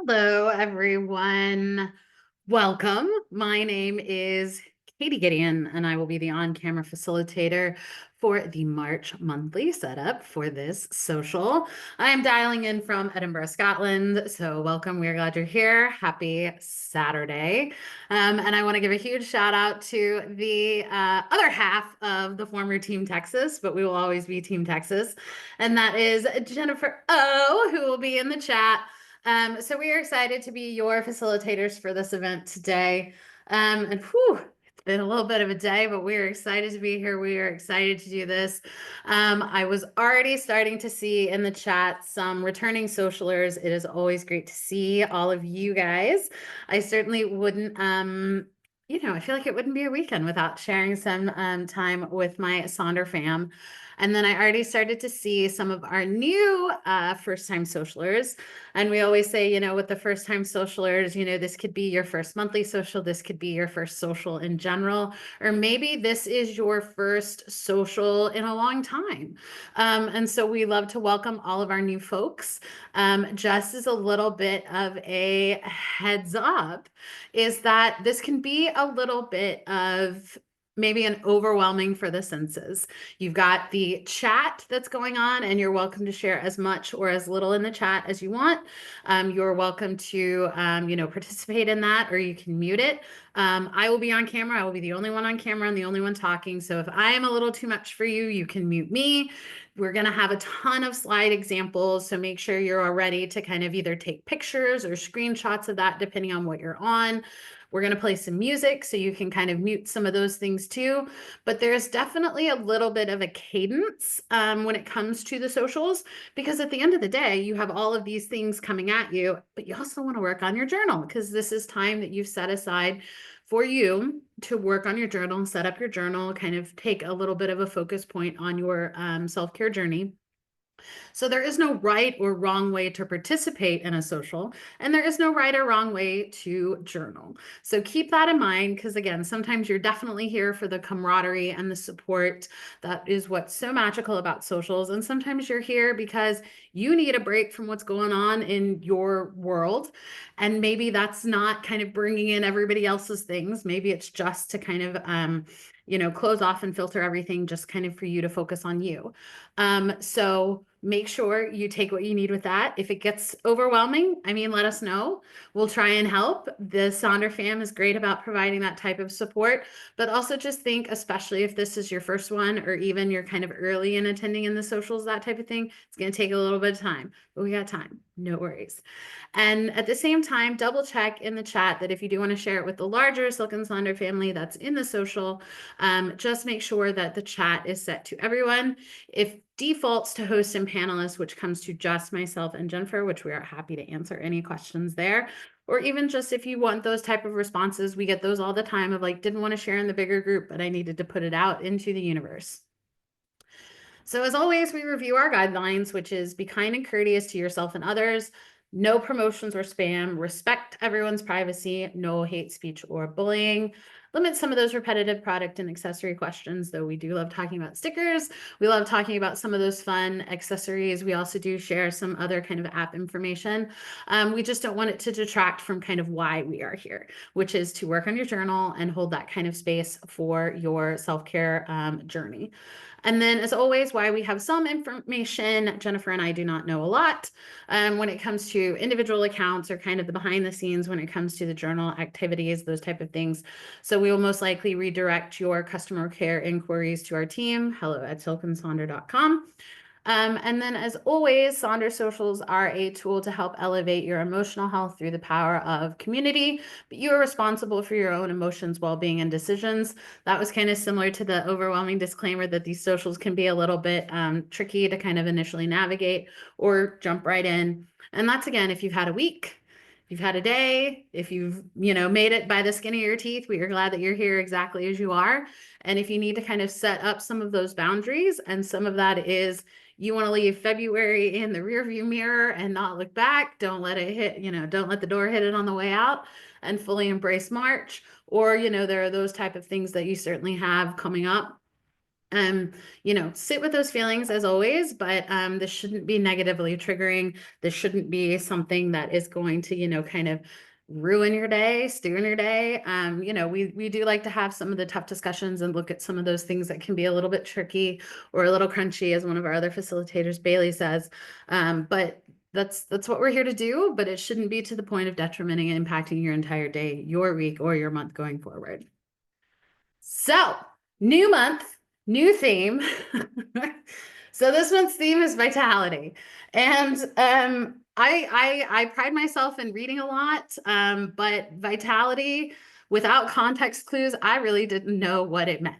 Hello, everyone. Welcome. My name is Katie Gideon, and I will be the on-camera facilitator for the March monthly setup for this social. I am dialing in from Edinburgh, Scotland. So welcome. We're glad you're here. Happy Saturday. And I want to give a huge shout out to the other half of the former Team Texas, but we will always be Team Texas. And that is Jennifer O, who will be in the chat. So we are excited to be your facilitators for this event today. And whew, it's been a little bit of a day, but we are excited to be here. We are excited to do this. I was already starting to see in the chat some returning socialers. It is always great to see all of you guys. I certainly wouldn't, I feel like it wouldn't be a weekend without sharing some time with my Sonder fam. And then I already started to see some of our new first-time socialers. And we always say, with the first-time socialers, this could be your first monthly social. This could be your first social in general. Or maybe this is your first social in a long time. And so we love to welcome all of our new folks. Just as a little bit of a heads up, is that this can be a little bit of maybe an overwhelming for the senses. You've got the chat that's going on, and you're welcome to share as much or as little in the chat as you want. You're welcome to, participate in that, or you can mute it. I will be on camera. I will be the only one on camera and the only one talking. So if I am a little too much for you, you can mute me. We're going to have a ton of slide examples, so make sure you're all ready to kind of either take pictures or screenshots of that, depending on what you're on. We're going to play some music, so you can kind of mute some of those things too. But there's definitely a little bit of a cadence when it comes to the socials, because at the end of the day, you have all of these things coming at you, but you also want to work on your journal, because this is time that you've set aside for you to work on your journal, set up your journal, kind of take a little bit of a focus point on your self-care journey. So there is no right or wrong way to participate in a social, and there is no right or wrong way to journal. So keep that in mind, because again, sometimes you're definitely here for the camaraderie and the support. That is what's so magical about socials. And sometimes you're here because you need a break from what's going on in your world. And maybe that's not kind of bringing in everybody else's things. Maybe it's just to kind of, close off and filter everything, just kind of for you to focus on you. So make sure you take what you need with that. If it gets overwhelming, let us know. We'll try and help. The Sonder fam is great about providing that type of support, but also just think, especially if this is your first one, or even you're kind of early in attending in the socials, that type of thing, it's going to take a little bit of time, but we got time. No worries. And at the same time, double check in the chat that if you do want to share it with the larger Silk and Sonder family that's in the social, just make sure that the chat is set to everyone. If defaults to host and panelists, which comes to just myself and Jennifer, which we are happy to answer any questions there. Or even just if you want those type of responses, we get those all the time of like, didn't want to share in the bigger group, but I needed to put it out into the universe. So as always, we review our guidelines, which is be kind and courteous to yourself and others, no promotions or spam, respect everyone's privacy, no hate speech or bullying, limit some of those repetitive product and accessory questions, though we do love talking about stickers. We love talking about some of those fun accessories. We also do share some other kind of app information. We just don't want it to detract from kind of why we are here, which is to work on your journal and hold that kind of space for your self-care journey. And then, as always, why we have some information, Jennifer and I do not know a lot when it comes to individual accounts or kind of the behind the scenes when it comes to the journal activities, those type of things. So we will most likely redirect your customer care inquiries to our team, hello@silkandsonder.com. And then, as always, Sonder Socials are a tool to help elevate your emotional health through the power of community, but you are responsible for your own emotions, well-being, and decisions. That was kind of similar to the overwhelming disclaimer that these socials can be a little bit tricky to kind of initially navigate or jump right in. And that's, again, if you've had a week, if you've had a day, if you've, made it by the skin of your teeth, we are glad that you're here exactly as you are. And if you need to kind of set up some of those boundaries, and some of that is you want to leave February in the rearview mirror and not look back. Don't let it hit, don't let the door hit it on the way out, and fully embrace March. Or, there are those type of things that you certainly have coming up. Um, sit with those feelings as always, but this shouldn't be negatively triggering. This shouldn't be something that is going to, kind of ruin your day, stew in your day. We do like to have some of the tough discussions and look at some of those things that can be a little bit tricky or a little crunchy, as one of our other facilitators, Bailey, says. But that's what we're here to do, but it shouldn't be to the point of detrimenting and impacting your entire day, your week, or your month going forward. So, new month, new theme. So this month's theme is vitality. And I pride myself in reading a lot, but vitality without context clues, I really didn't know what it meant.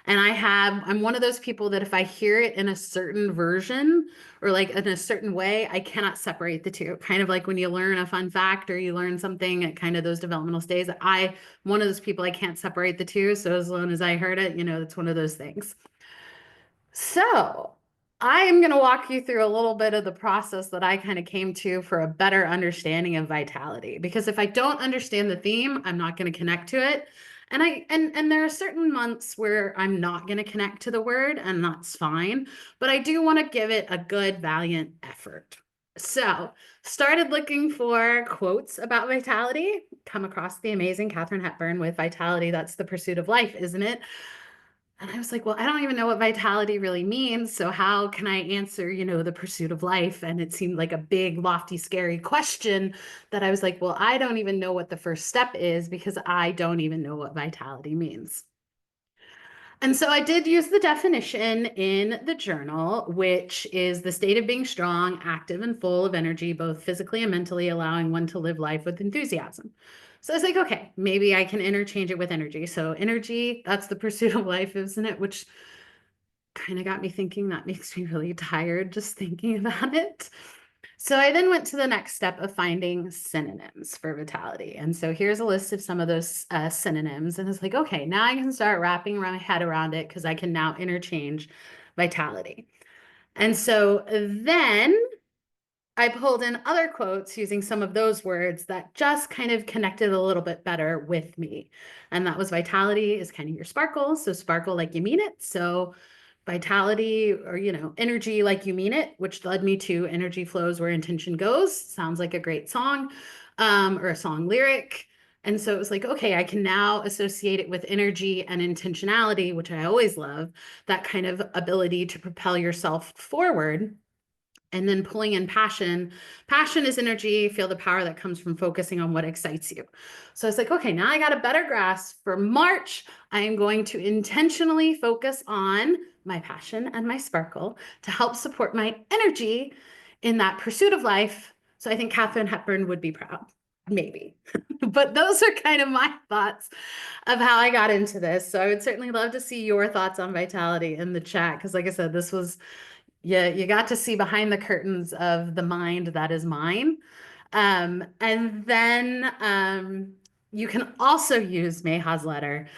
And I'm one of those people that if I hear it in a certain version or like in a certain way, I cannot separate the two. Kind of like when you learn a fun fact or you learn something at kind of those developmental stages. I'm one of those people, I can't separate the two. So as long as I heard it, it's one of those things. So I am going to walk you through a little bit of the process that I kind of came to for a better understanding of vitality. Because if I don't understand the theme, I'm not going to connect to it. And there are certain months where I'm not going to connect to the word, and that's fine. But I do want to give it a good, valiant effort. So started looking for quotes about vitality, come across the amazing Katharine Hepburn with Vitality, That's the Pursuit of Life, isn't it? And I was like, well, I don't even know what vitality really means. So how can I answer, the pursuit of life? And it seemed like a big, lofty, scary question that I was like, well, I don't even know what the first step is because I don't even know what vitality means. And so I did use the definition in the journal, which is the state of being strong, active, and full of energy, both physically and mentally, allowing one to live life with enthusiasm. So I was like, okay, maybe I can interchange it with energy. So energy, that's the pursuit of life, isn't it? Which kind of got me thinking, that makes me really tired just thinking about it. So I then went to the next step of finding synonyms for vitality. And so here's a list of some of those synonyms. And it's like, okay, now I can start wrapping my head around it because I can now interchange vitality. And so then I pulled in other quotes using some of those words that just kind of connected a little bit better with me. And that was vitality is kind of your sparkle. So sparkle like you mean it. So vitality or, energy like you mean it, which led me to energy flows where intention goes. Sounds like a great song or a song lyric. And so it was like, okay, I can now associate it with energy and intentionality, which I always love, that kind of ability to propel yourself forward. And then pulling in passion. Passion is energy, feel the power that comes from focusing on what excites you. So it's like, okay, now I got a better grasp. For March, I am going to intentionally focus on my passion and my sparkle to help support my energy in that pursuit of life. So I think Katharine Hepburn would be proud, maybe. But those are kind of my thoughts of how I got into this. So I would certainly love to see your thoughts on vitality in the chat. Because like I said, this was you got to see behind the curtains of the mind that is mine. And then you can also use Mayha's letter,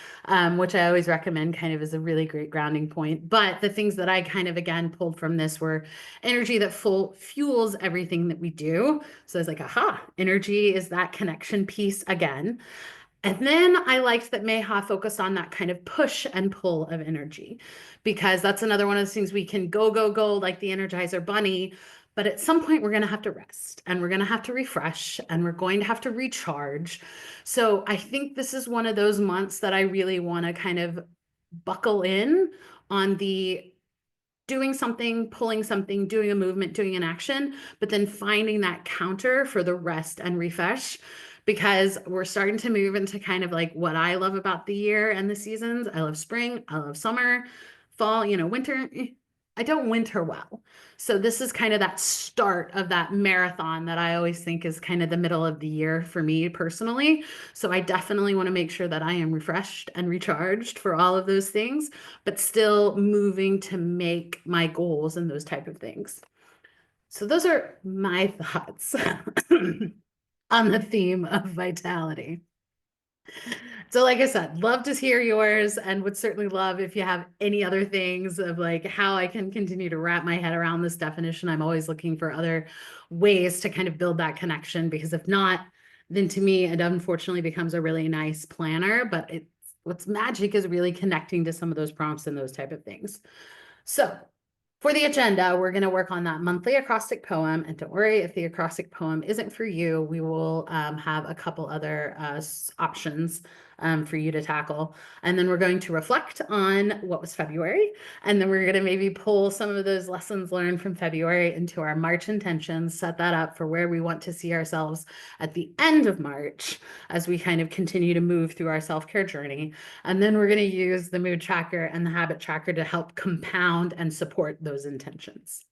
which I always recommend kind of as a really great grounding point. But the things that I kind of, again, pulled from this were energy that fuels everything that we do. So I was like, aha, energy is that connection piece again. And then I liked that Mayha focused on that kind of push and pull of energy, because that's another one of those things we can go, go, go like the Energizer Bunny. But at some point, we're going to have to rest and we're going to have to refresh and we're going to have to recharge. So I think this is one of those months that I really want to kind of buckle in on the doing something, pulling something, doing a movement, doing an action, but then finding that counter for the rest and refresh, because we're starting to move into kind of like what I love about the year and the seasons. I love spring, I love summer, fall, winter. I don't winter well. So this is kind of that start of that marathon that I always think is kind of the middle of the year for me personally. So I definitely want to make sure that I am refreshed and recharged for all of those things, but still moving to make my goals and those type of things. So those are my thoughts on the theme of vitality. So like I said, love to hear yours, and would certainly love if you have any other things of like how I can continue to wrap my head around this definition. I'm always looking for other ways to kind of build that connection, because if not, then to me, it unfortunately becomes a really nice planner, but it's what's magic is really connecting to some of those prompts and those type of things. So for the agenda, we're going to work on that monthly acrostic poem. And don't worry, if the acrostic poem isn't for you, we will have a couple other options for you to tackle. And then we're going to reflect on what was February. And then we're going to maybe pull some of those lessons learned from February into our March intentions, set that up for where we want to see ourselves at the end of March as we kind of continue to move through our self-care journey. And then we're going to use the mood tracker and the habit tracker to help compound and support those intentions.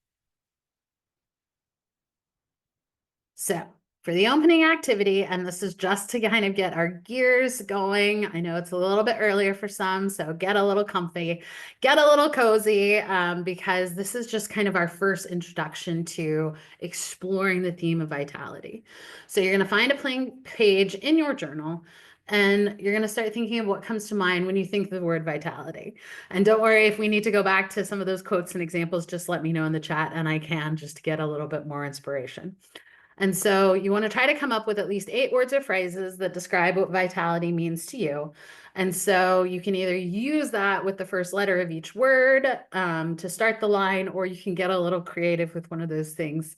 So for the opening activity, and this is just to kind of get our gears going. I know it's a little bit earlier for some, so get a little comfy, get a little cozy, because this is just kind of our first introduction to exploring the theme of vitality. So you're going to find a blank page in your journal, and you're going to start thinking of what comes to mind when you think of the word vitality. And don't worry, if we need to go back to some of those quotes and examples, just let me know in the chat and I can, just to get a little bit more inspiration. And so you want to try to come up with at least 8 words or phrases that describe what vitality means to you. And so you can either use that with the first letter of each word to start the line, or you can get a little creative with one of those things.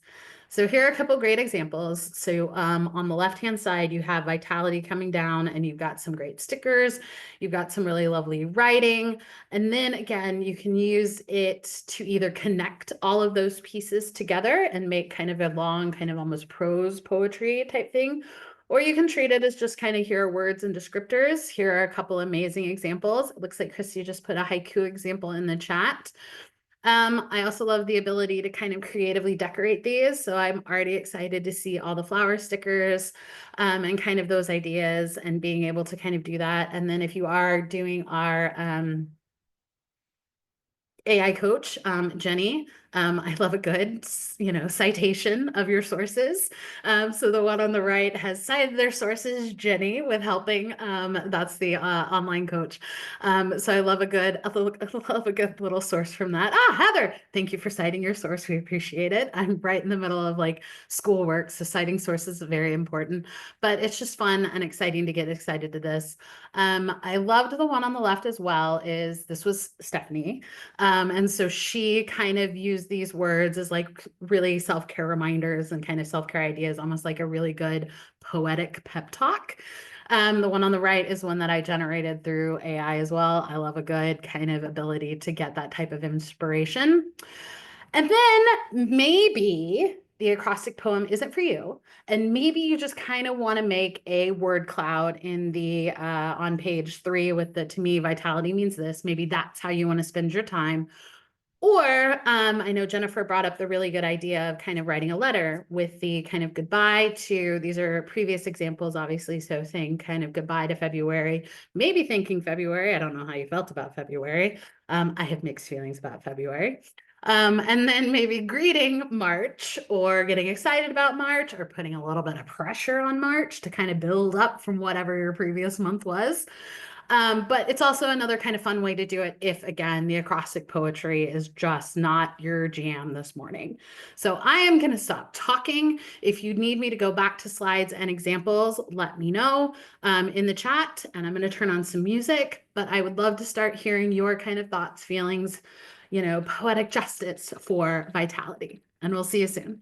So here are a couple great examples. So on the left-hand side, you have vitality coming down and you've got some great stickers. You've got some really lovely writing. And then again, you can use it to either connect all of those pieces together and make kind of a long, kind of almost prose poetry type thing. Or you can treat it as just kind of here are words and descriptors. Here are a couple amazing examples. It looks like Christy just put a haiku example in the chat. I also love the ability to kind of creatively decorate these. So I'm already excited to see all the flower stickers and kind of those ideas and being able to kind of do that. And then if you are doing our AI coach, Jenny, I love a good, citation of your sources. So the one on the right has cited their sources, Jenny, with helping. That's the online coach. So I love I love a good little source from that. Heather, thank you for citing your source. We appreciate it. I'm right in the middle of like schoolwork, so citing sources is very important. But it's just fun and exciting to get excited to this. I loved the one on the left as well. This was Stephanie. And so she kind of used these words as like really self-care reminders and kind of self-care ideas, almost like a really good poetic pep talk. The one on the right is one that I generated through AI as well. I love a good kind of ability to get that type of inspiration. And then maybe the acrostic poem isn't for you. And maybe you just kind of want to make a word cloud in the on page 3 with the to me vitality means this. Maybe that's how you want to spend your time. Or I know Jennifer brought up the really good idea of kind of writing a letter with the kind of goodbye to, these are previous examples, obviously. So saying kind of goodbye to February, maybe thinking February. I don't know how you felt about February. I have mixed feelings about February. And then maybe greeting March or getting excited about March or putting a little bit of pressure on March to kind of build up from whatever your previous month was. But it's also another kind of fun way to do it if, again, the acrostic poetry is just not your jam this morning. So I am going to stop talking. If you need me to go back to slides and examples, let me know in the chat, and I'm going to turn on some music. But I would love to start hearing your kind of thoughts, feelings, poetic justice for vitality. And we'll see you soon.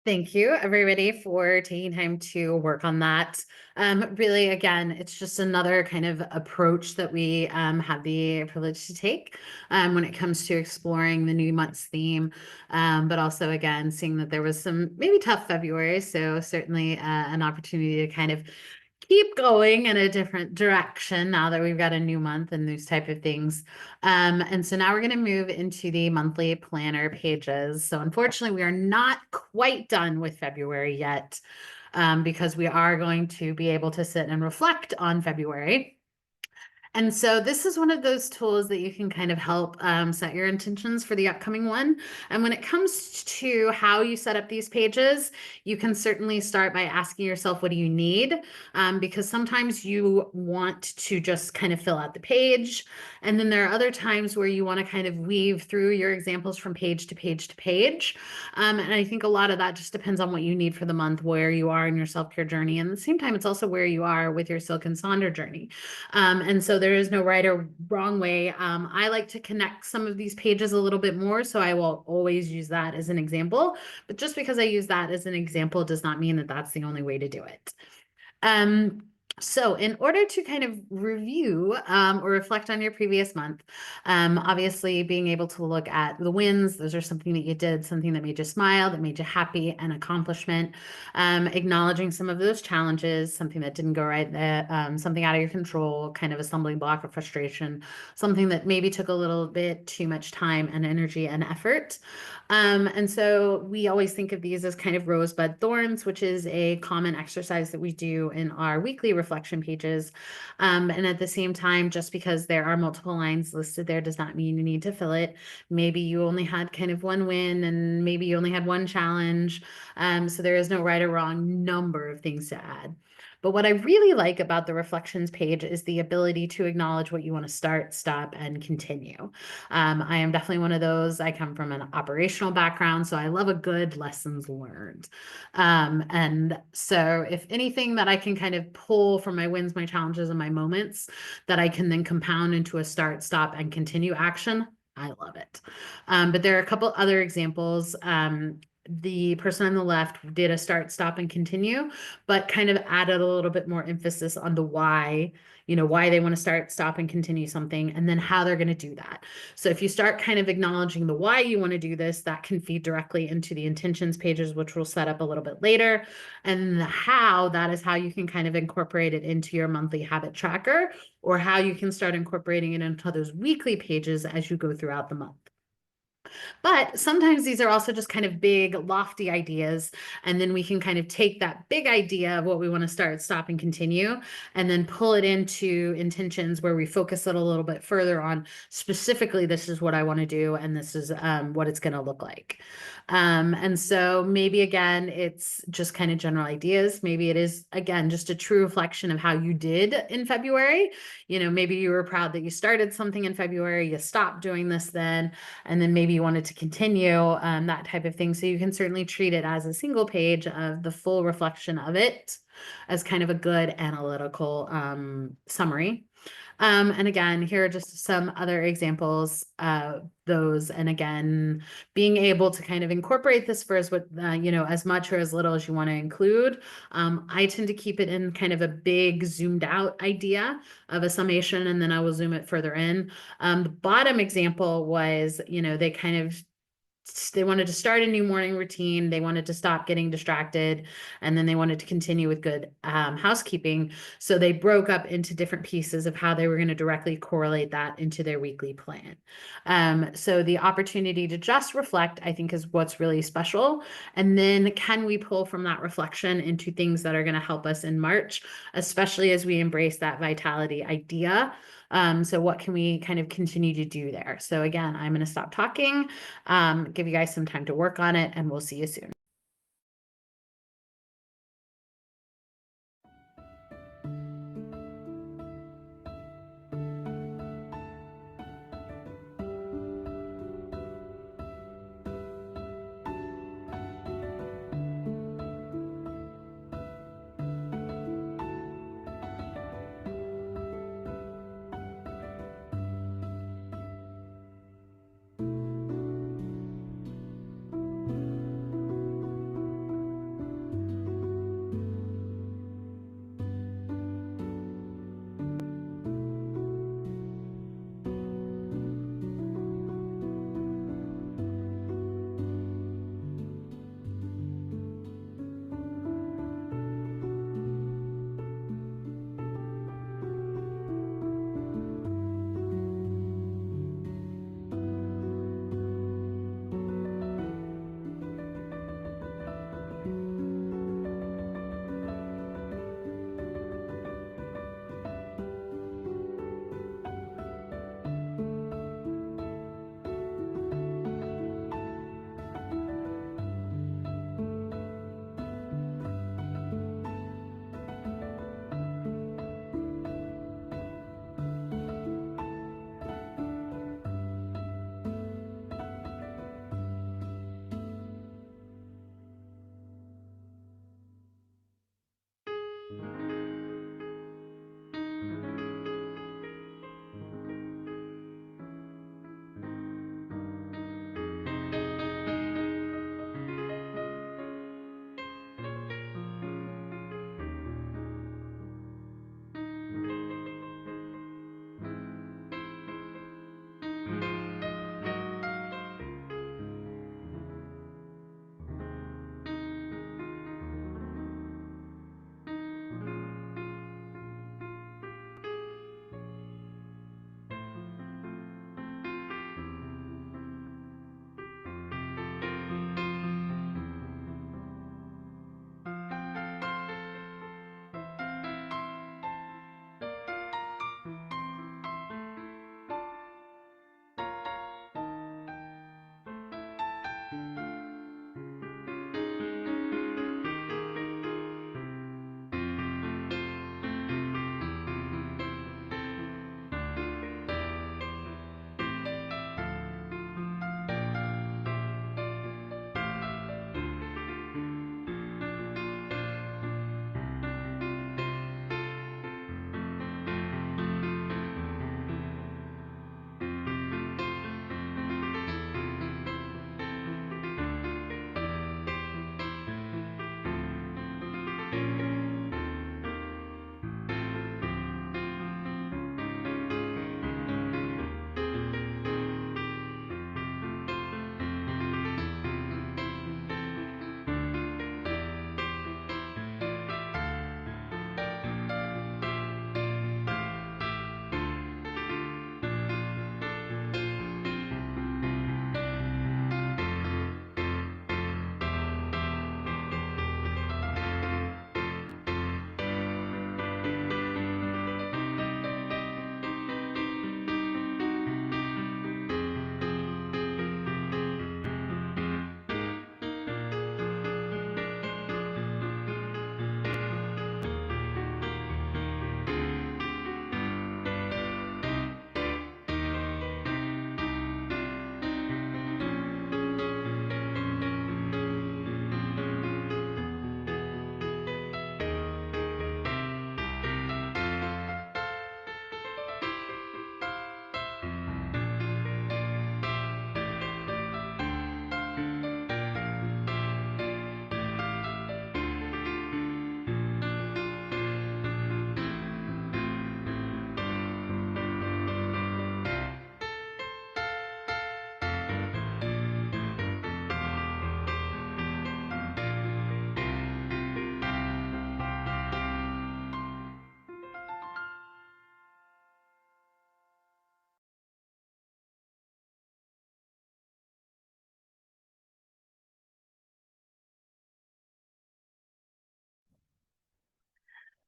Thank you, everybody, for taking time to work on that. Really, again, it's just another kind of approach that we have the privilege to take when it comes to exploring the new month's theme. But also, again, seeing that there was some maybe tough February, so certainly an opportunity to kind of keep going in a different direction now that we've got a new month and those type of things. And so now we're going to move into the monthly planner pages. So unfortunately, we are not quite done with February yet, because we are going to be able to sit and reflect on February. And so this is one of those tools that you can kind of help set your intentions for the upcoming one. And when it comes to how you set up these pages, you can certainly start by asking yourself, what do you need? Because sometimes you want to just kind of fill out the page. And then there are other times where you want to kind of weave through your examples from page to page to page. And I think a lot of that just depends on what you need for the month, where you are in your self-care journey. And at the same time, it's also where you are with your Silk and Sonder journey. And so there is no right or wrong way. I like to connect some of these pages a little bit more, so I will always use that as an example. But just because I use that as an example does not mean that that's the only way to do it. So in order to kind of review or reflect on your previous month, obviously being able to look at the wins, those are something that you did, something that made you smile, that made you happy, an accomplishment, acknowledging some of those challenges, something that didn't go right, something out of your control, kind of a stumbling block or frustration, something that maybe took a little bit too much time and energy and effort. And so we always think of these as kind of rosebud thorns, which is a common exercise that we do in our weekly reflection pages. And at the same time, just because there are multiple lines listed there does not mean you need to fill it. Maybe you only had kind of one win and maybe you only had one challenge. So there is no right or wrong number of things to add. But what I really like about the reflections page is the ability to acknowledge what you want to start, stop, and continue. I am definitely one of those. I come from an operational background, so I love a good lessons learned. And so if anything that I can kind of pull from my wins, my challenges, and my moments that I can then compound into a start, stop, and continue action, I love it. But there are a couple other examples. The person on the left did a start, stop, and continue, but kind of added a little bit more emphasis on the why, why they want to start, stop, and continue something, and then how they're going to do that. So if you start kind of acknowledging the why you want to do this, that can feed directly into the intentions pages, which we'll set up a little bit later. And the how, that is how you can kind of incorporate it into your monthly habit tracker, or how you can start incorporating it into those weekly pages as you go throughout the month. But sometimes these are also just kind of big, lofty ideas. And then we can kind of take that big idea of what we want to start, stop, and continue, and then pull it into intentions where we focus it a little bit further on specifically, this is what I want to do, and this is what it's going to look like. And so maybe, again, it's just kind of general ideas. Maybe it is, again, just a true reflection of how you did in February. Maybe you were proud that you started something in February, you stopped doing this then, and then maybe you wanted to continue, that type of thing. So you can certainly treat it as a single page of the full reflection of it as kind of a good analytical summary. And again, here are just some other examples of those. And again, being able to kind of incorporate this for as as much or as little as you want to include. I tend to keep it in kind of a big zoomed out idea of a summation, and then I will zoom it further in. The bottom example was, they wanted to start a new morning routine. They wanted to stop getting distracted, and then they wanted to continue with good housekeeping. So they broke up into different pieces of how they were going to directly correlate that into their weekly plan. So the opportunity to just reflect, I think, is what's really special. And then can we pull from that reflection into things that are going to help us in March, especially as we embrace that vitality idea? So what can we kind of continue to do there? So again, I'm going to stop talking, give you guys some time to work on it, and we'll see you soon.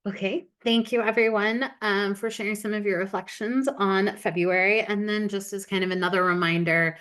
Okay, thank you everyone for sharing some of your reflections on February. And then just as kind of another reminder,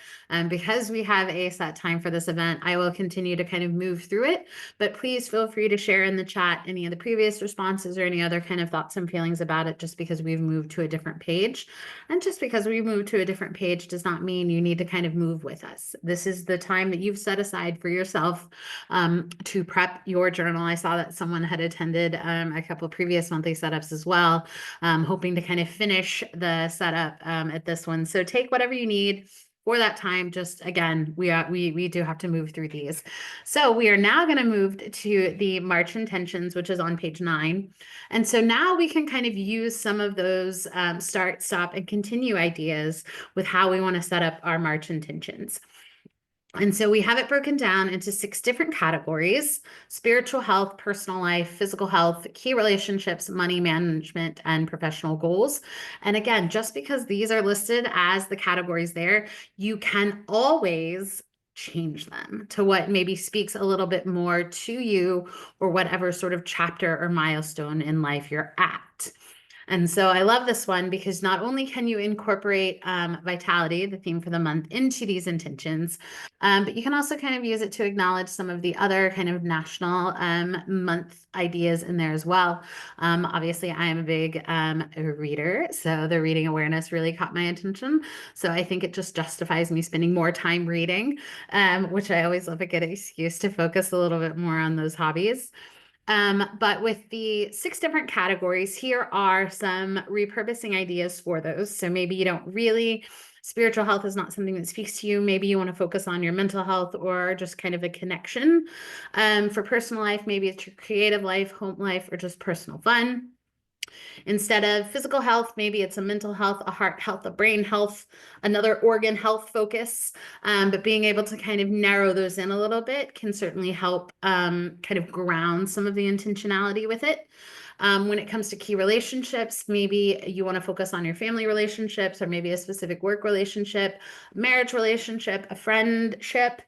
because we have a set time for this event, I will continue to kind of move through it, but please feel free to share in the chat any of the previous responses or any other kind of thoughts and feelings about it, just because we've moved to a different page. And just because we moved to a different page does not mean you need to kind of move with us. This is the time that you've set aside for yourself to prep your journal. I saw that someone had attended a couple of previous monthly setups as well, hoping to kind of finish the setup at this one. So take whatever you need for that time. Just again, we do have to move through these. So we are now going to move to the March intentions, which is on page 9. And so now we can kind of use some of those start, stop, and continue ideas with how we want to set up our March intentions. And so we have it broken down into 6 different categories: spiritual health, personal life, physical health, key relationships, money management, and professional goals. And again, just because these are listed as the categories there, you can always change them to what maybe speaks a little bit more to you or whatever sort of chapter or milestone in life you're at. And so I love this one because not only can you incorporate vitality, the theme for the month, into these intentions, but you can also kind of use it to acknowledge some of the other kind of national month ideas in there as well. Obviously, I am a big reader, so the reading awareness really caught my attention. So I think it just justifies me spending more time reading, which I always love a good excuse to focus a little bit more on those hobbies. But with the 6 different categories, here are some repurposing ideas for those. So maybe you don't really, spiritual health is not something that speaks to you. Maybe you want to focus on your mental health or just kind of a connection. For personal life, maybe it's your creative life, home life, or just personal fun. Instead of physical health, maybe it's a mental health, a heart health, a brain health, another organ health focus. But being able to kind of narrow those in a little bit can certainly help kind of ground some of the intentionality with it. When it comes to key relationships, maybe you want to focus on your family relationships or maybe a specific work relationship, marriage relationship, a friendship,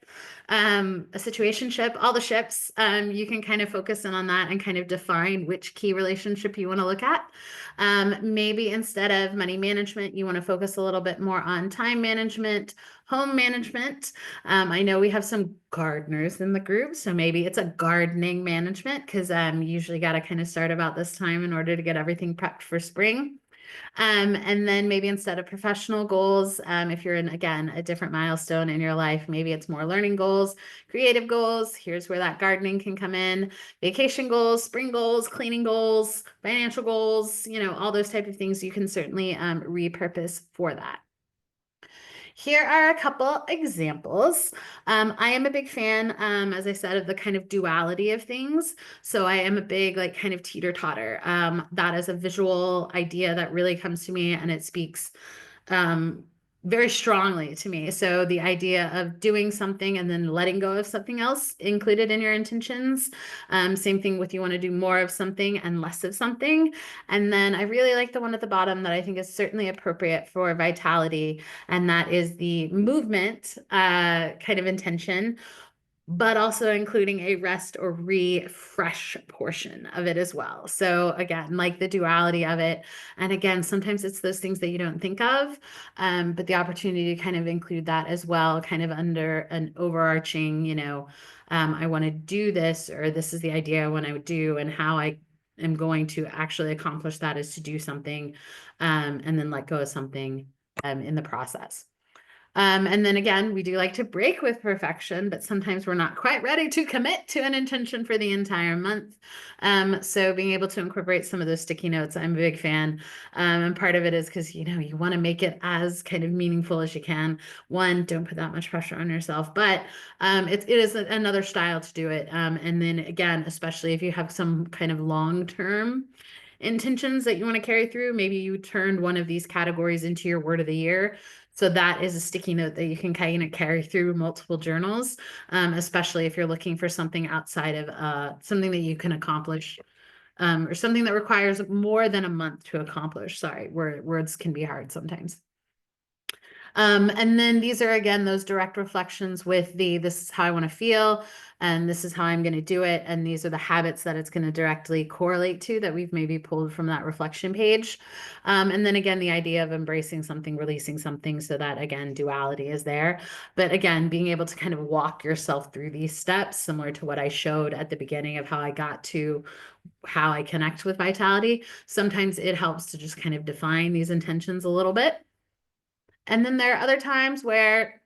a situationship, all the ships. You can kind of focus in on that and kind of define which key relationship you want to look at. Maybe instead of money management, you want to focus a little bit more on time management, home management. I know we have some gardeners in the group, so maybe it's a gardening management because usually got to kind of start about this time in order to get everything prepped for spring. And then maybe instead of professional goals, if you're in, again, a different milestone in your life, maybe it's more learning goals, creative goals. Here's where that gardening can come in, vacation goals, spring goals, cleaning goals, financial goals, all those type of things you can certainly repurpose for that. Here are a couple examples. I am a big fan, as I said, of the kind of duality of things. So I am a big, like, kind of teeter-totter. That is a visual idea that really comes to me, and it speaks very strongly to me. So the idea of doing something and then letting go of something else included in your intentions. Same thing with you want to do more of something and less of something. And then I really like the one at the bottom that I think is certainly appropriate for vitality, and that is the movement kind of intention, but also including a rest or refresh portion of it as well. So again, like the duality of it. And again, sometimes it's those things that you don't think of, but the opportunity to kind of include that as well, kind of under an overarching, I want to do this, or this is the idea I want to do, and how I am going to actually accomplish that is to do something, and then let go of something in the process. And then again, we do like to break with perfection, but sometimes we're not quite ready to commit to an intention for the entire month. So being able to incorporate some of those sticky notes, I'm a big fan. And part of it is because, you want to make it as kind of meaningful as you can. One, don't put that much pressure on yourself, but it is another style to do it. And then again, especially if you have some kind of long-term intentions that you want to carry through, maybe you turned one of these categories into your word of the year. So that is a sticky note that you can kind of carry through multiple journals, especially if you're looking for something outside of something that you can accomplish, or something that requires more than a month to accomplish. Sorry, words can be hard sometimes. And then these are again those direct reflections with this is how I want to feel, and this is how I'm going to do it. And these are the habits that it's going to directly correlate to that we've maybe pulled from that reflection page. And then again, the idea of embracing something, releasing something, so that again, duality is there. But again, being able to kind of walk yourself through these steps, similar to what I showed at the beginning of how I got to how I connect with vitality. Sometimes it helps to just kind of define these intentions a little bit. And then there are other times where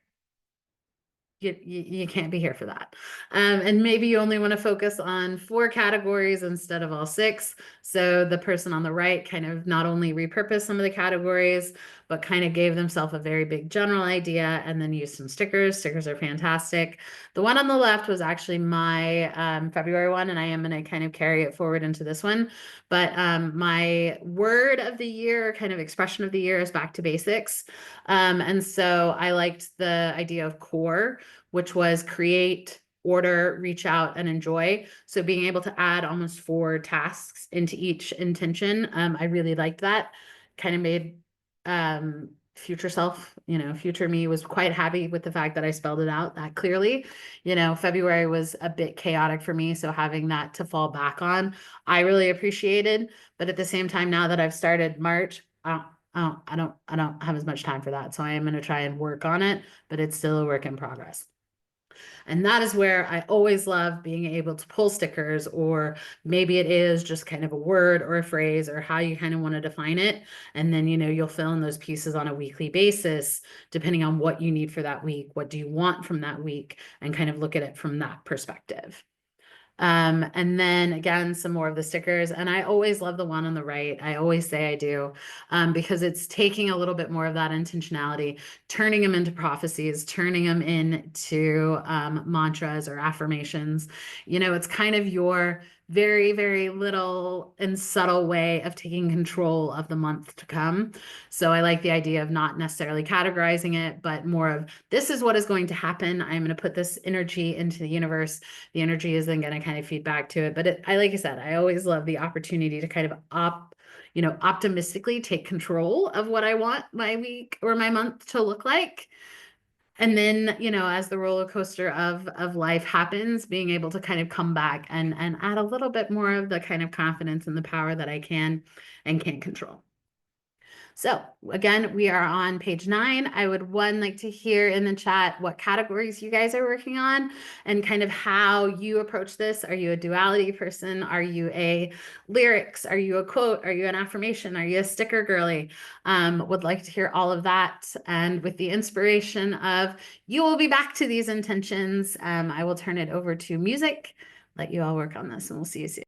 you can't be here for that. And maybe you only want to focus on 4 categories instead of all 6. So the person on the right kind of not only repurposed some of the categories, but kind of gave themselves a very big general idea and then used some stickers. Stickers are fantastic. The one on the left was actually my February one, and I am going to kind of carry it forward into this one. But my word of the year, kind of expression of the year, is back to basics. And so I liked the idea of core, which was create, order, reach out, and enjoy. So being able to add almost 4 tasks into each intention, I really liked that. Kind of made future self, future me was quite happy with the fact that I spelled it out that clearly. February was a bit chaotic for me, so having that to fall back on, I really appreciated. But at the same time, now that I've started March, I don't have as much time for that. So I am going to try and work on it, but it's still a work in progress. And that is where I always love being able to pull stickers, or maybe it is just kind of a word or a phrase or how you kind of want to define it. And then, you'll fill in those pieces on a weekly basis, depending on what you need for that week. What do you want from that week? And kind of look at it from that perspective. And then again, some more of the stickers. And I always love the one on the right. I always say I do, because it's taking a little bit more of that intentionality, turning them into prophecies, turning them into mantras or affirmations. It's kind of your very, very little and subtle way of taking control of the month to come. So I like the idea of not necessarily categorizing it, but more of this is what is going to happen. I'm going to put this energy into the universe. The energy is then going to kind of feed back to it. But like I said, I always love the opportunity to kind of optimistically take control of what I want my week or my month to look like. And then, as the roller coaster of life happens, being able to kind of come back and add a little bit more of the kind of confidence and the power that I can and can't control. So again, we are on page 9. I would like to hear in the chat what categories you guys are working on and kind of how you approach this. Are you a duality person? Are you a lyrics? Are you a quote? Are you an affirmation? Are you a sticker girly? Would like to hear all of that. And with the inspiration of you will be back to these intentions, I will turn it over to music, let you all work on this, and we'll see you soon.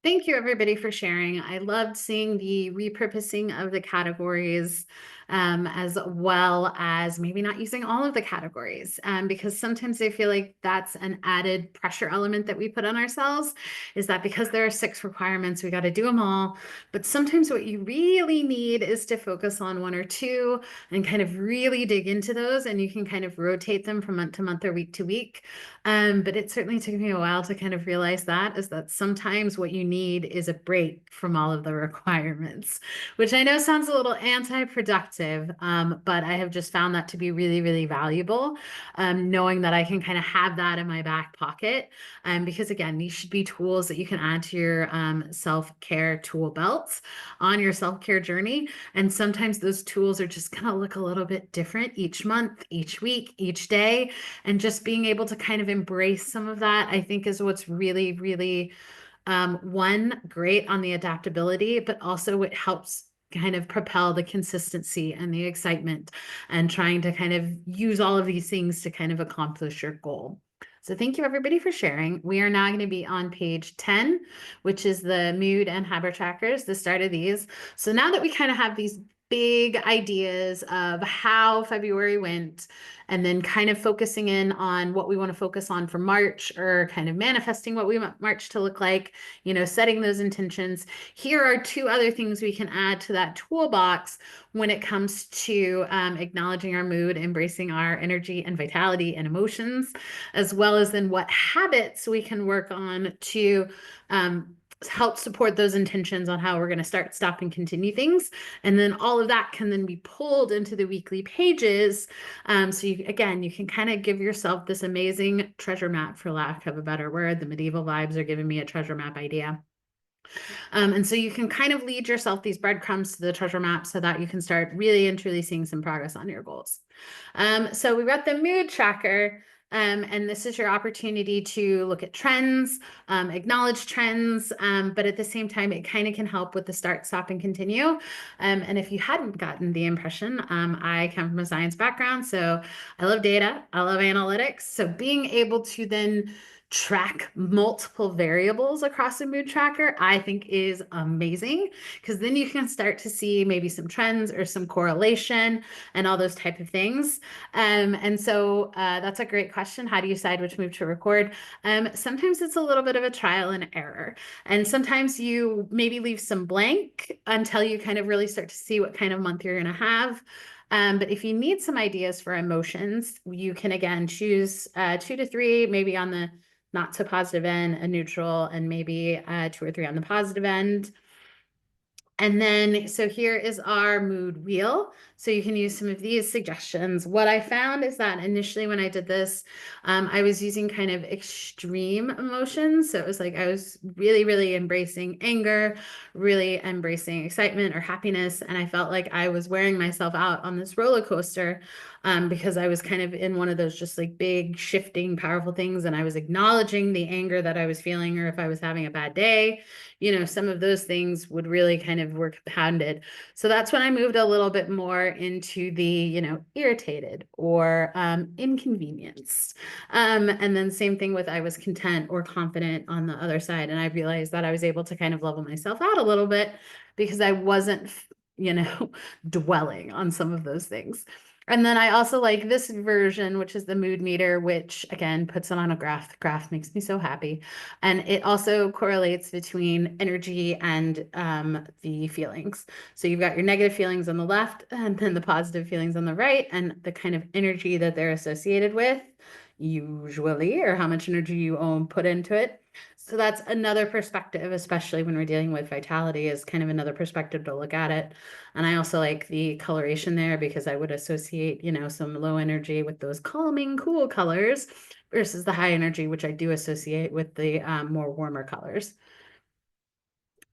Thank you, everybody, for sharing. I loved seeing the repurposing of the categories, as well as maybe not using all of the categories, because sometimes I feel like that's an added pressure element that we put on ourselves, is that because there are 6 requirements, we got to do them all. But sometimes what you really need is to focus on 1 or 2 and kind of really dig into those, and you can kind of rotate them from month to month or week to week. But it certainly took me a while to kind of realize that is that sometimes what you need is a break from all of the requirements, which I know sounds a little anti-productive, but I have just found that to be really, really valuable, knowing that I can kind of have that in my back pocket. Because again, these should be tools that you can add to your self-care tool belts on your self-care journey. And sometimes those tools are just going to look a little bit different each month, each week, each day. And just being able to kind of embrace some of that, I think, is what's really, really, one, great on the adaptability, but also it helps kind of propel the consistency and the excitement and trying to kind of use all of these things to kind of accomplish your goal. So thank you, everybody, for sharing. We are now going to be on page 10, which is the mood and habit trackers, the start of these. So now that we kind of have these big ideas of how February went, and then kind of focusing in on what we want to focus on for March, or kind of manifesting what we want March to look like, setting those intentions. Here are 2 other things we can add to that toolbox when it comes to acknowledging our mood, embracing our energy and vitality and emotions, as well as then what habits we can work on to help support those intentions on how we're going to start, stop, and continue things. And then all of that can then be pulled into the weekly pages. So again, you can kind of give yourself this amazing treasure map, for lack of a better word. The medieval vibes are giving me a treasure map idea. And so you can kind of lead yourself these breadcrumbs to the treasure map so that you can start really and truly seeing some progress on your goals. So we got the mood tracker. And this is your opportunity to look at trends, acknowledge trends, but at the same time, it kind of can help with the start, stop, and continue. And if you hadn't gotten the impression, I come from a science background, so I love data, I love analytics. So being able to then track multiple variables across a mood tracker, I think is amazing, because then you can start to see maybe some trends or some correlation and all those type of things. And so that's a great question. How do you decide which mood to record? Sometimes it's a little bit of a trial and error. And sometimes you maybe leave some blank until you kind of really start to see what kind of month you're going to have. But if you need some ideas for emotions, you can again choose 2 to 3, maybe on the not so positive end, a neutral, and maybe 2 or 3 on the positive end. And then, so here is our mood wheel. So you can use some of these suggestions. What I found is that initially when I did this, I was using kind of extreme emotions. So it was like I was really, really embracing anger, really embracing excitement or happiness. And I felt like I was wearing myself out on this roller coaster, because I was kind of in one of those just like big, shifting, powerful things. And I was acknowledging the anger that I was feeling, or if I was having a bad day, some of those things would really kind of work pounded. So that's when I moved a little bit more into the, irritated or inconvenienced. And then same thing with I was content or confident on the other side. And I realized that I was able to kind of level myself out a little bit because I wasn't, dwelling on some of those things. And then I also like this version, which is the mood meter, which again puts it on a graph. The graph makes me so happy. And it also correlates between energy and the feelings. So you've got your negative feelings on the left and then the positive feelings on the right, and the kind of energy that they're associated with, usually, or how much energy you put into it. So that's another perspective, especially when we're dealing with vitality, is kind of another perspective to look at it. And I also like the coloration there because I would associate, some low energy with those calming, cool colors versus the high energy, which I do associate with the more warmer colors.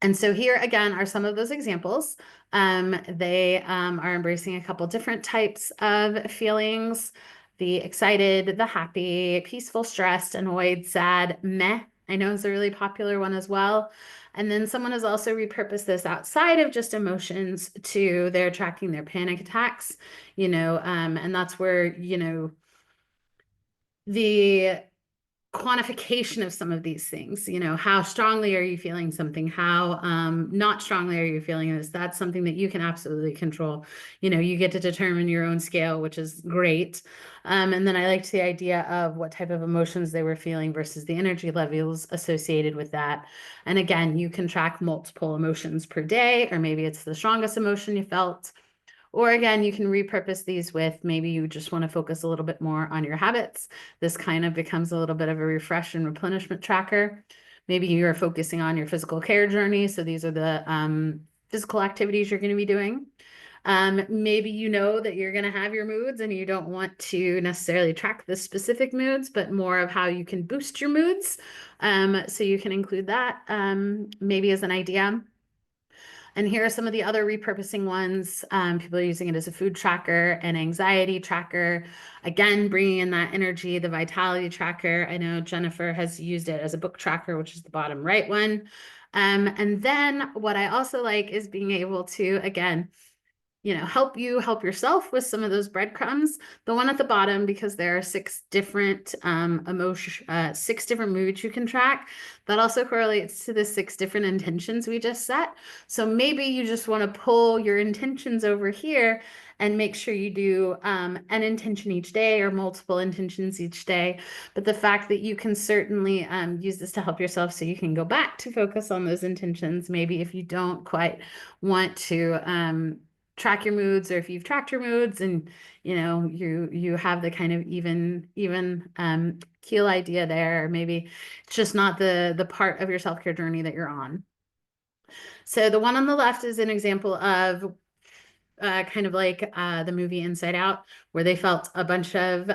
And so here again are some of those examples. They are embracing a couple different types of feelings: the excited, the happy, peaceful, stressed, annoyed, sad, meh. I know is a really popular one as well. And then someone has also repurposed this outside of just emotions to they're tracking their panic attacks, and that's where, the quantification of some of these things. You know, how strongly are you feeling something? How not strongly are you feeling this? That's something that you can absolutely control. You know, you get to determine your own scale, which is great. And then I liked the idea of what type of emotions they were feeling versus the energy levels associated with that. And again, you can track multiple emotions per day, or maybe it's the strongest emotion you felt. Or again, you can repurpose these with maybe you just want to focus a little bit more on your habits. This kind of becomes a little bit of a refresh and replenishment tracker. Maybe you're focusing on your physical care journey. So these are the physical activities you're going to be doing. Maybe you know that you're going to have your moods and you don't want to necessarily track the specific moods, but more of how you can boost your moods. So you can include that maybe as an idea. And here are some of the other repurposing ones. People are using it as a food tracker, an anxiety tracker. Again, bringing in that energy, the vitality tracker. I know Jennifer has used it as a book tracker, which is the bottom right one. And then what I also like is being able to, again, you know, help you help yourself with some of those breadcrumbs. The one at the bottom, because there are 6 different emotion, 6 different moods you can track. That also correlates to the 6 different intentions we just set. So maybe you just want to pull your intentions over here and make sure you do an intention each day or multiple intentions each day. But the fact that you can certainly use this to help yourself so you can go back to focus on those intentions. Maybe if you don't quite want to track your moods, or if you've tracked your moods and you know you have the kind of even keel idea there, or maybe it's just not the part of your self-care journey that you're on. So the one on the left is an example of kind of like the movie Inside Out, where they felt a bunch of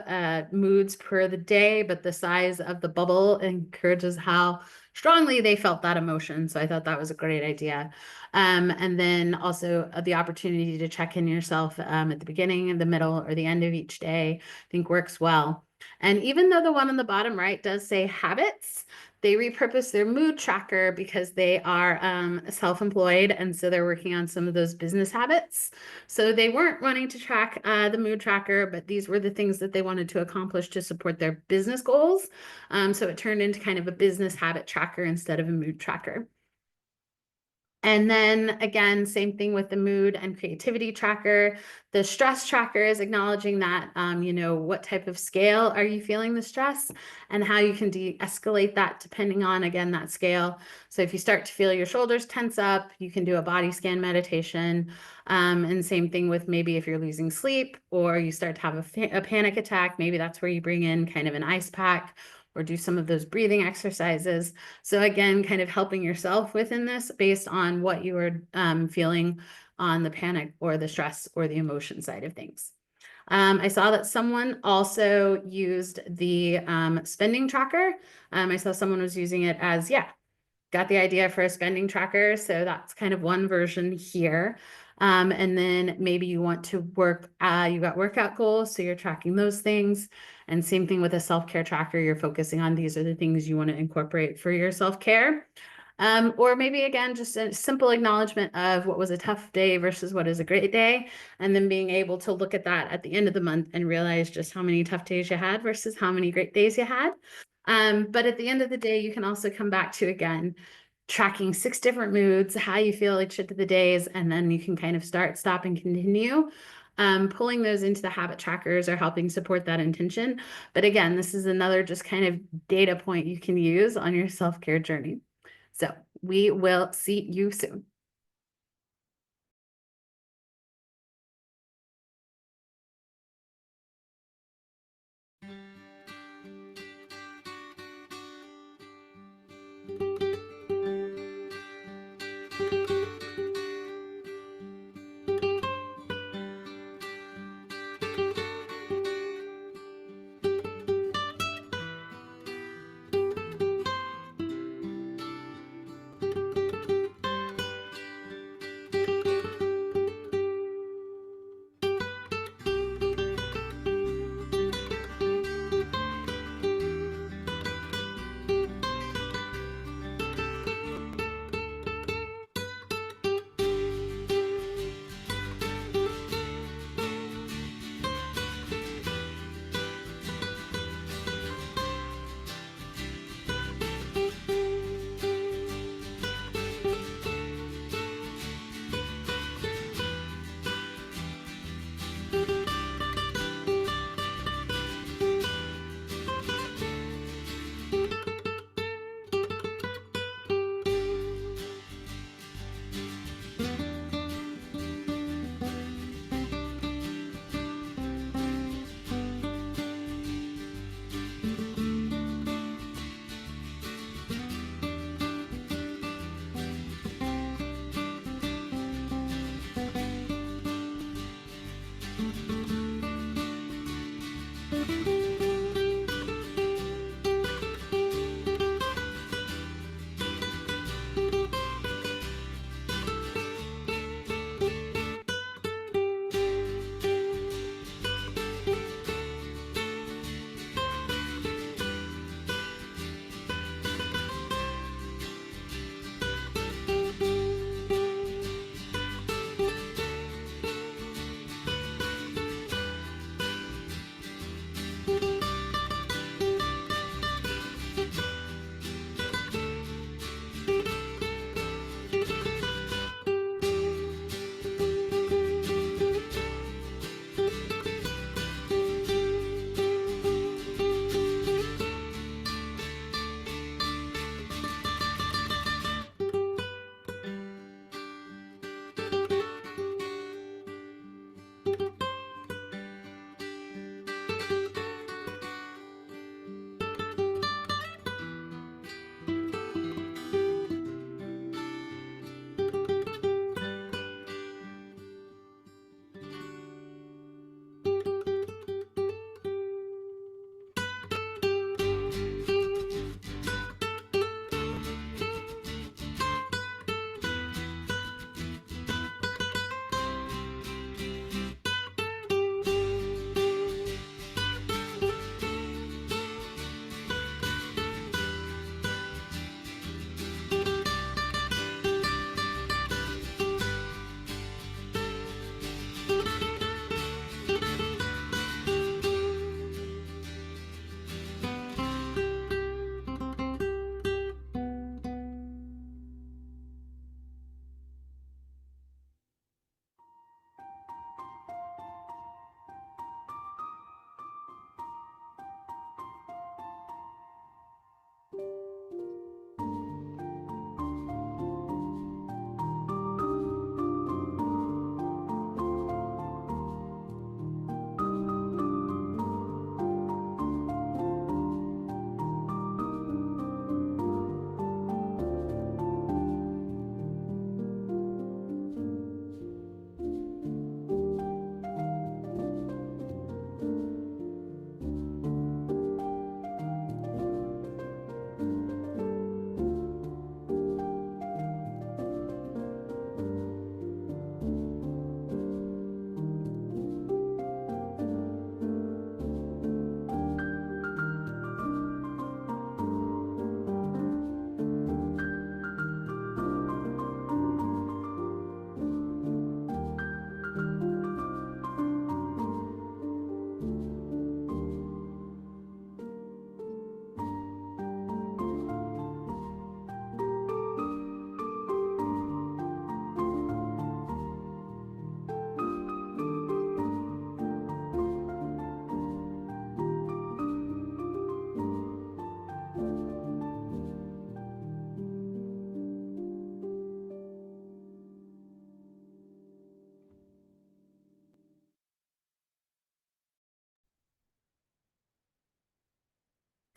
moods per the day, but the size of the bubble encourages how strongly they felt that emotion. So I thought that was a great idea. And then also the opportunity to check in yourself at the beginning, the middle, or the end of each day, I think works well. And even though the one on the bottom right does say habits, they repurpose their mood tracker because they are self-employed, and so they're working on some of those business habits. So they weren't wanting to track the mood tracker, but these were the things that they wanted to accomplish to support their business goals. So it turned into kind of a business habit tracker instead of a mood tracker. And then again, same thing with the mood and creativity tracker. The stress tracker is acknowledging that, you know, what type of scale are you feeling the stress and how you can de-escalate that depending on, again, that scale. So if you start to feel your shoulders tense up, you can do a body scan meditation. And same thing with maybe if you're losing sleep or you start to have a panic attack, maybe that's where you bring in kind of an ice pack or do some of those breathing exercises. So again, kind of helping yourself within this based on what you are feeling on the panic or the stress or the emotion side of things. I saw that someone also used the spending tracker. I saw someone was using it as, yeah, got the idea for a spending tracker. So that's kind of one version here. And then maybe you want to work, you got workout goals, so you're tracking those things. And same thing with a self-care tracker, you're focusing on these are the things you want to incorporate for your self-care. Or maybe again, just a simple acknowledgement of what was a tough day versus what is a great day. And then being able to look at that at the end of the month and realize just how many tough days you had versus how many great days you had. But at the end of the day, you can also come back to, again, tracking 6 different moods, how you feel each of the days, and then you can kind of start, stop, and continue. Pulling those into the habit trackers are helping support that intention. But again, this is another just kind of data point you can use on your self-care journey. So we will see you soon.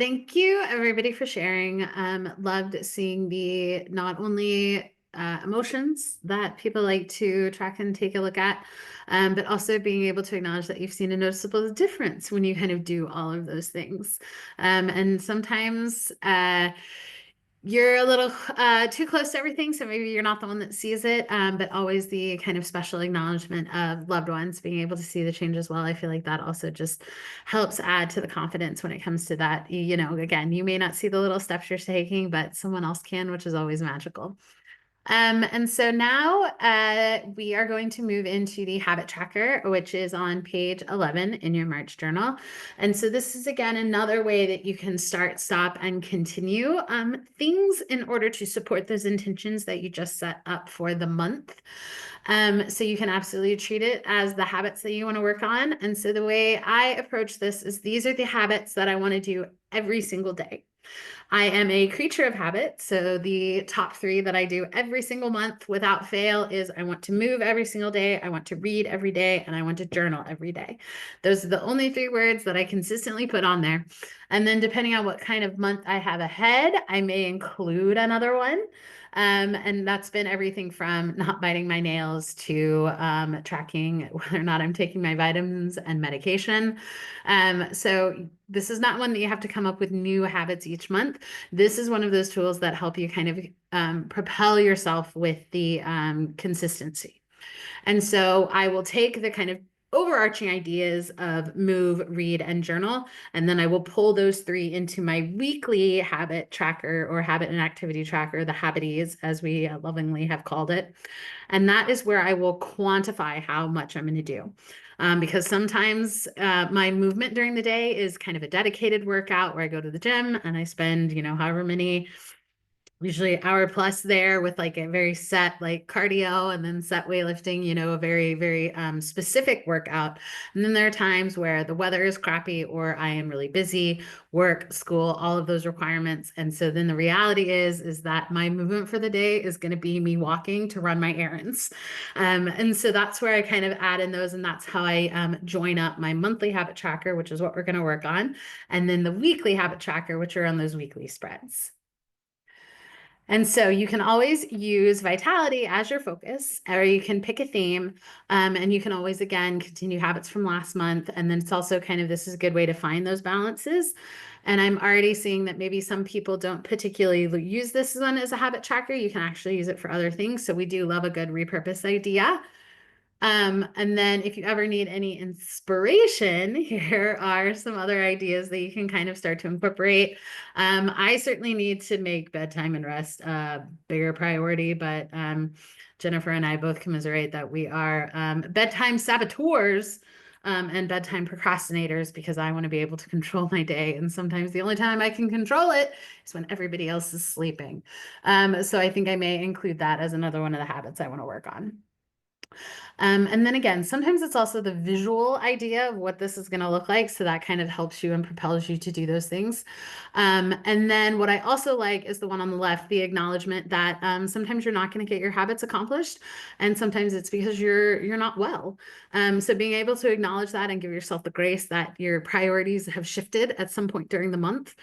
Thank you, everybody, for sharing. Loved seeing the not only emotions that people like to track and take a look at, but also being able to acknowledge that you've seen a noticeable difference when you kind of do all of those things. And sometimes you're a little too close to everything, so maybe you're not the one that sees it, but always the kind of special acknowledgement of loved ones being able to see the change as well. I feel like that also just helps add to the confidence when it comes to that. You know, again, you may not see the little steps you're taking, but someone else can, which is always magical. And so now we are going to move into the habit tracker, which is on page 11 in your March journal. And so this is, again, another way that you can start, stop, and continue things in order to support those intentions that you just set up for the month. So you can absolutely treat it as the habits that you want to work on. And so the way I approach this is these are the habits that I want to do every single day. I am a creature of habit. So the top three that I do every single month without fail is I want to move every single day, I want to read every day, and I want to journal every day. Those are the only three words that I consistently put on there. And then depending on what kind of month I have ahead, I may include another one. And that's been everything from not biting my nails to tracking whether or not I'm taking my vitamins and medication. So this is not one that you have to come up with new habits each month. This is one of those tools that help you kind of propel yourself with the consistency. And so I will take the kind of overarching ideas of move, read, and journal, and then I will pull those three into my weekly habit tracker or habit and activity tracker, the Habities, as we lovingly have called it. And that is where I will quantify how much I'm going to do. Because sometimes my movement during the day is kind of a dedicated workout where I go to the gym and I spend, you know, however many, usually an hour plus there with like a very set like cardio and then set weightlifting, you know, a very, very specific workout. And then there are times where the weather is crappy or I am really busy, work, school, all of those requirements. And so then the reality is that my movement for the day is going to be me walking to run my errands. And so that's where I kind of add in those. And that's how I join up my monthly habit tracker, which is what we're going to work on. And then the weekly habit tracker, which are on those weekly spreads. And so you can always use vitality as your focus, or you can pick a theme, and you can always, again, continue habits from last month. And then it's also kind of, this is a good way to find those balances. And I'm already seeing that maybe some people don't particularly use this one as a habit tracker. You can actually use it for other things. So we do love a good repurpose idea. And then if you ever need any inspiration, here are some other ideas that you can kind of start to incorporate. I certainly need to make bedtime and rest a bigger priority, but Jennifer and I both commiserate that we are bedtime saboteurs and bedtime procrastinators because I want to be able to control my day. And sometimes the only time I can control it is when everybody else is sleeping. So I think I may include that as another one of the habits I want to work on. And then again, sometimes it's also the visual idea of what this is going to look like. So that kind of helps you and propels you to do those things. And then what I also like is the one on the left, the acknowledgement that sometimes you're not going to get your habits accomplished. And sometimes it's because you're not well. So being able to acknowledge that and give yourself the grace that your priorities have shifted at some point during the month.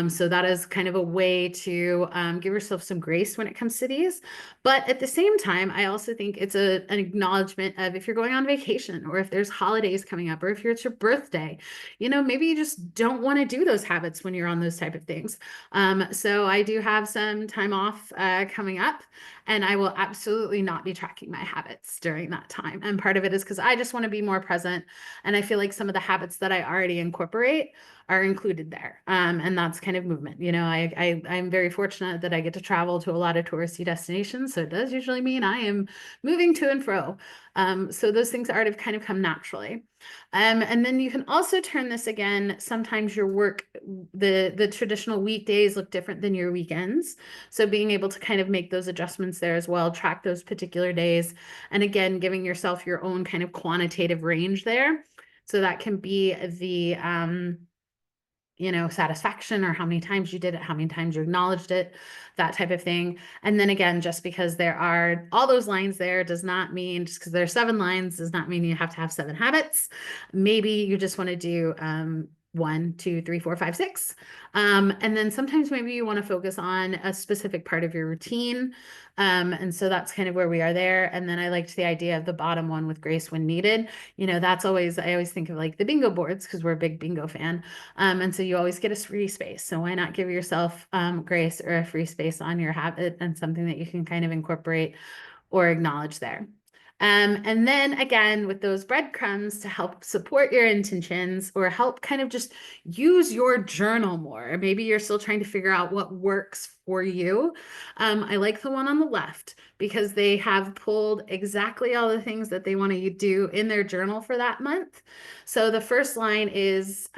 So that is kind of a way to give yourself some grace when it comes to these. But at the same time, I also think it's an acknowledgement of if you're going on vacation or if there's holidays coming up or if it's your birthday, you know, maybe you just don't want to do those habits when you're on those type of things. So I do have some time off coming up and I will absolutely not be tracking my habits during that time. And part of it is because I just want to be more present. And I feel like some of the habits that I already incorporate are included there. And that's kind of movement. You know, I'm very fortunate that I get to travel to a lot of touristy destinations. So it does usually mean I am moving to and fro. So those things already kind of come naturally. And then you can also turn this again. Sometimes your work, the traditional weekdays look different than your weekends. So being able to kind of make those adjustments there as well, track those particular days. And again, giving yourself your own kind of quantitative range there. So that can be the, you know, satisfaction or how many times you did it, how many times you acknowledged it, that type of thing. And then again, just because there are all those lines there does not mean, just because there are 7 lines does not mean you have to have 7 habits. Maybe you just want to do one, two, three, four, five, six. And then sometimes maybe you want to focus on a specific part of your routine. And so that's kind of where we are there. And then I liked the idea of the bottom one with grace when needed. That's always, I always think of like the bingo boards because we're a big bingo fan. And so you always get a free space. So why not give yourself grace or a free space on your habit and something that you can kind of incorporate or acknowledge there. And then again, with those breadcrumbs to help support your intentions or help kind of just use your journal more. Maybe you're still trying to figure out what works for you. I like the one on the left because they have pulled exactly all the things that they want to do in their journal for that month. So the first line is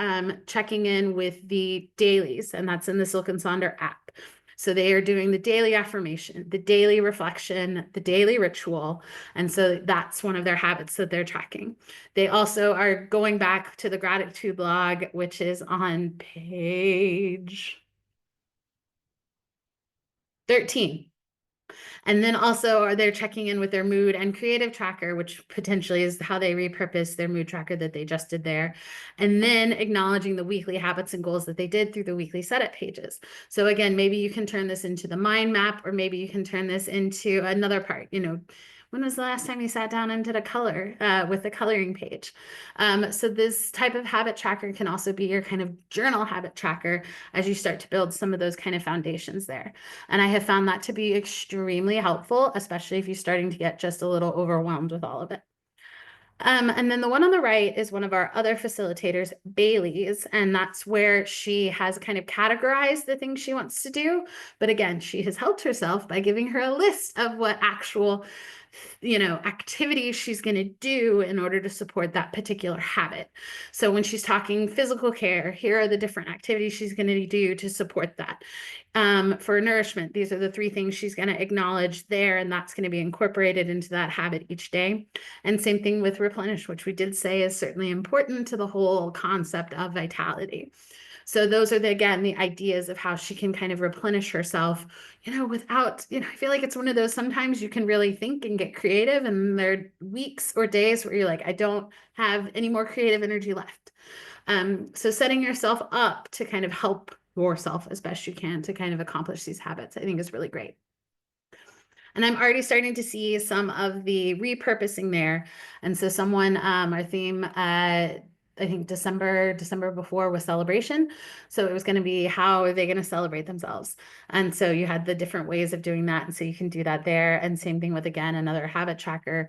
checking in with the dailies, and that's in the Silk and Sonder app. So they are doing the daily affirmation, the daily reflection, the daily ritual. And so that's one of their habits that they're tracking. They also are going back to the gratitude log, which is on page 13. And then also are they checking in with their mood and creative tracker, which potentially is how they repurpose their mood tracker that they just did there. And then acknowledging the weekly habits and goals that they did through the weekly setup pages. So again, maybe you can turn this into the mind map, or maybe you can turn this into another part, when was the last time you sat down and did a color with the coloring page? So this type of habit tracker can also be your kind of journal habit tracker as you start to build some of those kind of foundations there. And I have found that to be extremely helpful, especially if you're starting to get just a little overwhelmed with all of it. And then the one on the right is one of our other facilitators, Bailey's, and that's where she has kind of categorized the things she wants to do. But again, she has helped herself by giving her a list of what actual activities she's going to do in order to support that particular habit. So when she's talking physical care, here are the different activities she's going to do to support that. For nourishment, these are the 3 things she's going to acknowledge there, and that's going to be incorporated into that habit each day. And same thing with replenish, which we did say is certainly important to the whole concept of vitality. So those are again, the ideas of how she can kind of replenish herself, without, I feel like it's one of those, sometimes you can really think and get creative, and there are weeks or days where you're like, I don't have any more creative energy left. So setting yourself up to kind of help yourself as best you can to kind of accomplish these habits, I think is really great. And I'm already starting to see some of the repurposing there. And so our theme, I think December before was celebration. So it was going to be, how are they going to celebrate themselves? And so you had the different ways of doing that. And so you can do that there. And same thing with, again, another habit tracker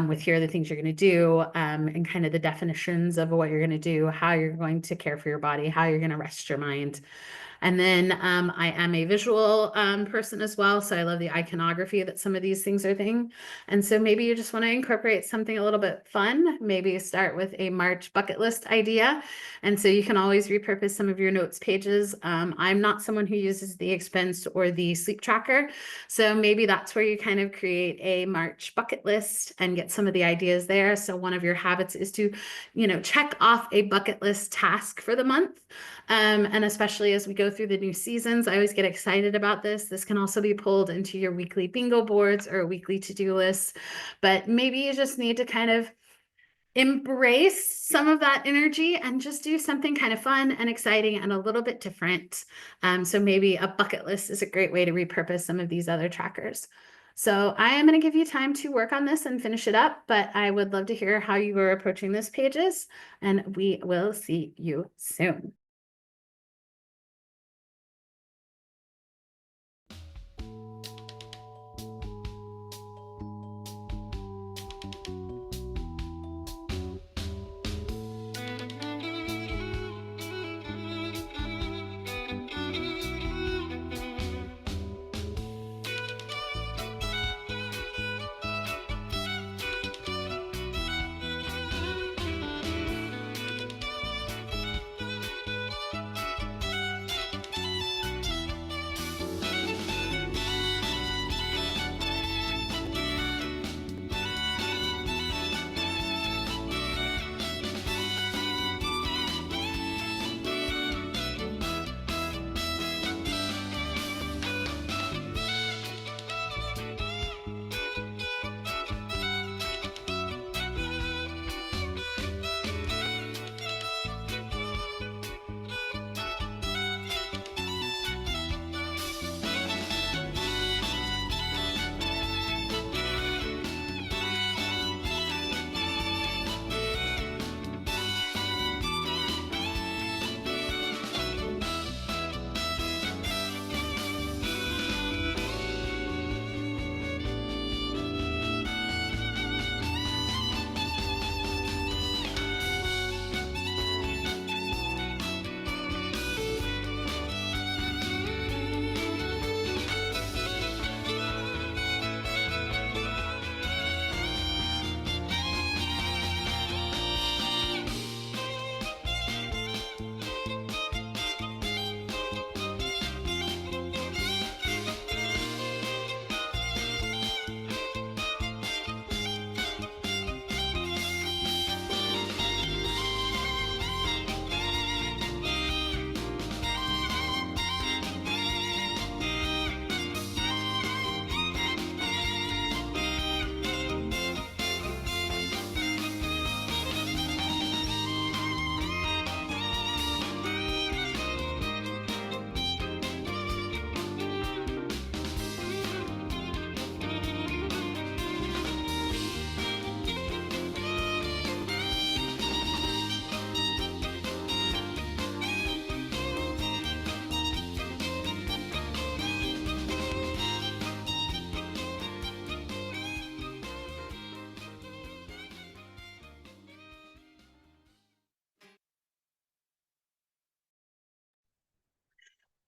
with here are the things you're going to do and kind of the definitions of what you're going to do, how you're going to care for your body, how you're going to rest your mind. And then I am a visual person as well. So I love the iconography that some of these things are thing. And so maybe you just want to incorporate something a little bit fun. Maybe start with a March bucket list idea. And so you can always repurpose some of your notes pages. I'm not someone who uses the expense or the sleep tracker. So maybe that's where you kind of create a March bucket list and get some of the ideas there. So one of your habits is to, check off a bucket list task for the month. And especially as we go through the new seasons, I always get excited about this. This can also be pulled into your weekly bingo boards or weekly to-do lists, but maybe you just need to kind of embrace some of that energy and just do something kind of fun and exciting and a little bit different. So maybe a bucket list is a great way to repurpose some of these other trackers. So I am going to give you time to work on this and finish it up, but I would love to hear how you were approaching this pages, and we will see you soon.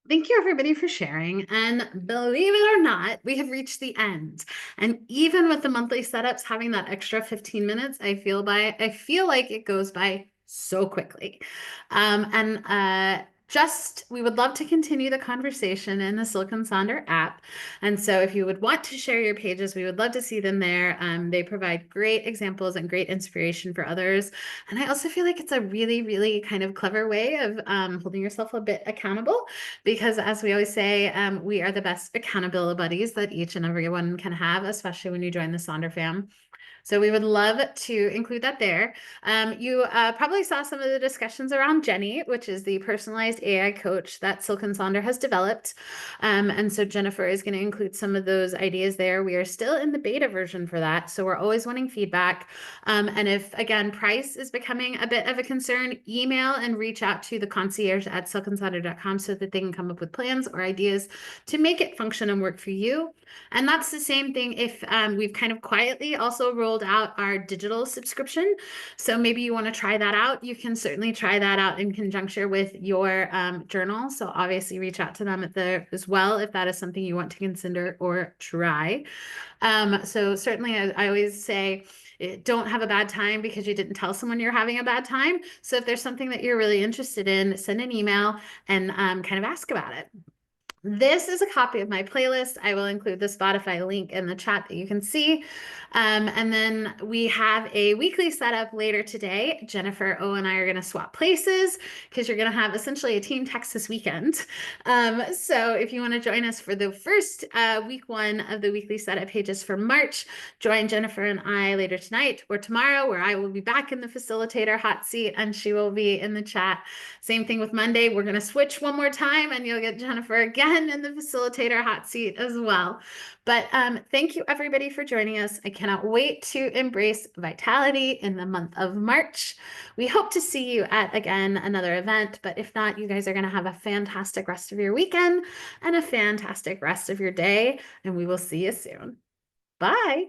Thank you everybody for sharing. And believe it or not, we have reached the end. And even with the monthly setups, having that extra 15 minutes, I feel like it goes by so quickly. Just we would love to continue the conversation in the Silicon Sonder app. And so if you would want to share your pages, we would love to see them there. They provide great examples and great inspiration for others. And I also feel like it's a really, really kind of clever way of holding yourself a bit accountable, because as we always say, we are the best accountability buddies that each and everyone can have, especially when you join the Sonder fam. So we would love to include that there. You probably saw some of the discussions around Jenny, which is the personalized AI coach that Silk and Sonder has developed. And so Jennifer is going to include some of those ideas there. We are still in the beta version for that, so we're always wanting feedback. And if, again, price is becoming a bit of a concern, email and reach out to the concierge at silkandsonder.com so that they can come up with plans or ideas to make it function and work for you. And that's the same thing if we've kind of quietly also rolled out our digital subscription. So maybe you want to try that out. You can certainly try that out in conjunction with your journal. So obviously reach out to them as well if that is something you want to consider or try. So certainly I always say, don't have a bad time because you didn't tell someone you're having a bad time. So if there's something that you're really interested in, send an email and kind of ask about it. This is a copy of my playlist. I will include the Spotify link in the chat that you can see. And then we have a weekly setup later today. Jennifer O and I are going to swap places because you're going to have essentially a team Texas weekend. So if you want to join us for the first week one of the weekly setup pages for March, join Jennifer and I later tonight or tomorrow, where I will be back in the facilitator hot seat and she will be in the chat. Same thing with Monday. We're going to switch one more time and you'll get Jennifer again in the facilitator hot seat as well. But thank you everybody for joining us. I cannot wait to embrace vitality in the month of March. We hope to see you at, again, another event, but if not, you guys are going to have a fantastic rest of your weekend and a fantastic rest of your day, and we will see you soon. Bye.